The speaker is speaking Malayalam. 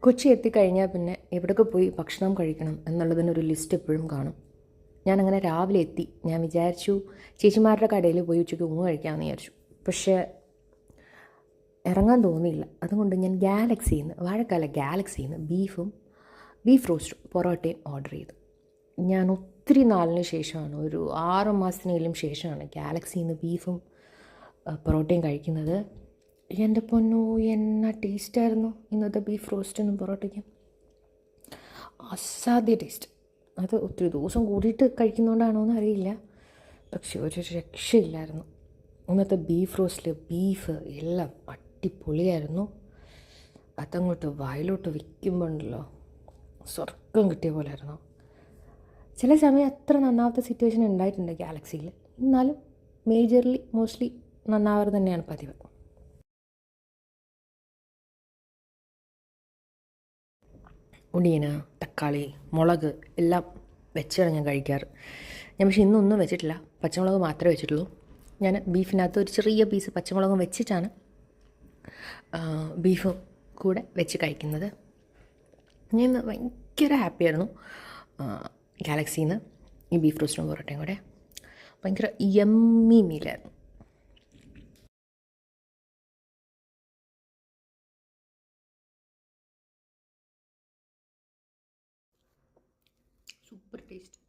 കൊച്ചി എത്തിക്കഴിഞ്ഞാൽ പിന്നെ എവിടെയൊക്കെ പോയി ഭക്ഷണം കഴിക്കണം എന്നുള്ളതിനൊരു ലിസ്റ്റ് എപ്പോഴും കാണും. ഞാനങ്ങനെ രാവിലെ എത്തി. ഞാൻ വിചാരിച്ചു ചേച്ചിമാരുടെ കടയിൽ പോയി ഉച്ചയ്ക്ക് ഊണ് കഴിക്കാമെന്ന് വിചാരിച്ചു. പക്ഷേ ഇറങ്ങാൻ തോന്നിയില്ല. അതുകൊണ്ട് ഞാൻ വാഴക്കാല ഗാലക്സിയിൽ നിന്ന് ബീഫ് റോസ്റ്റും പൊറോട്ടയും ഓർഡർ ചെയ്തു. ഞാൻ ഒത്തിരി നാളിന് ശേഷമാണ്, ഒരു 6 മാസത്തിനെങ്കിലും ശേഷമാണ് ഗാലക്സിയിൽ നിന്ന് ബീഫും പൊറോട്ടയും കഴിക്കുന്നത്. എൻ്റെ പൊന്നോ, എന്നാ ടേസ്റ്റായിരുന്നു ഇന്നത്തെ ബീഫ് റോസ്റ്റിനും പൊറോട്ടയ്ക്കും. അസാധ്യ ടേസ്റ്റ്. അത് ഒത്തിരി ദിവസം കൂടിയിട്ട് കഴിക്കുന്നതുകൊണ്ടാണോ എന്ന് അറിയില്ല, പക്ഷെ ഒരു രക്ഷയില്ലായിരുന്നു. ഇന്നത്തെ ബീഫ് റോസ്റ്റിൽ ബീഫ് എല്ലാം അടിപൊളിയായിരുന്നു. അതങ്ങോട്ട് വായിലോട്ട് വയ്ക്കുമ്പോണ്ടല്ലോ സ്വർഗം കിട്ടിയ പോലെയായിരുന്നു. ചില സമയം അത്ര നന്നാവാത്ത സിറ്റുവേഷൻ ഉണ്ടായിട്ടുണ്ട് ഗാലക്സിയിൽ. എന്നാലും മോസ്റ്റ്ലി നന്നാവാറ് തന്നെയാണ് പതിവ്. ഉള്ളിയന്, തക്കാളി, മുളക് എല്ലാം വെച്ചാണ് ഞാൻ കഴിക്കാറ്. ഞാൻ പക്ഷേ ഇന്നൊന്നും വെച്ചിട്ടില്ല, പച്ചമുളക് മാത്രമേ വെച്ചിട്ടുള്ളൂ. ഞാൻ ബീഫിനകത്ത് ഒരു ചെറിയ പീസ് പച്ചമുളകും വെച്ചിട്ടാണ് ബീഫും കൂടെ വെച്ച് കഴിക്കുന്നത്. ഞാൻ ഇന്ന് ഭയങ്കര ഹാപ്പിയായിരുന്നു. ഗാലക്സിയിൽ നിന്ന് ഈ ബീഫ് റോസ്റ്റും പൊറോട്ടയും കൂടെ ഭയങ്കര യമ്മി മീലായിരുന്നു. Super taste.